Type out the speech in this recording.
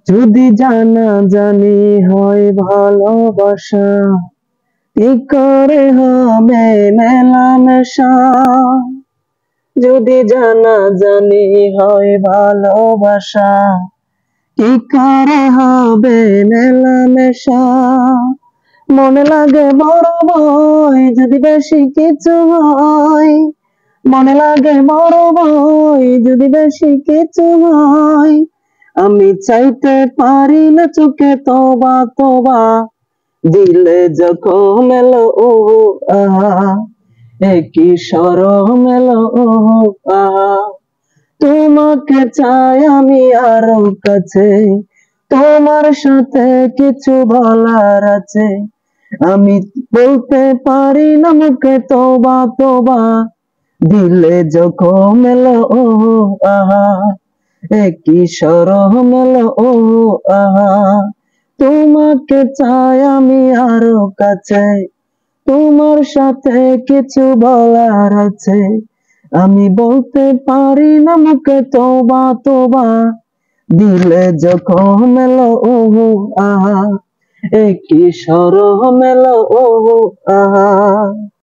যদি জানা জানি হয় ভালোবাসা, কি করে হবে মেলামেশা? যদি জানা জানি হয় ভালোবাসা, কি করে হবে মেলামেশা? মনে লাগে বড় ভয় যদি বেশি কিছু হয়, মনে লাগে বড় ভয় যদি বেশি কিছু হয়। আমি চাইতে পারি না চোখে তবা তবা, দিলে যখন এলো ও আহা, একই শরম এলো ও আহা। তোমাকে চাই আমি আরো কাছে, তোমার সাথে কিছু বলার আছে, আমি বলতে পারি না মুখে তবা তবা, দিলে যখন এলো ও আহা, একই শরম এলো ও আহা। তোমাকে চাই আমি আরো কাছে, তোমার সাথে কিছু বলার আছে, আমি বলতে পারি না মুখে তবা তবা, দিলে যখন এলো ও আহা, একই শরম এলো ও আহা।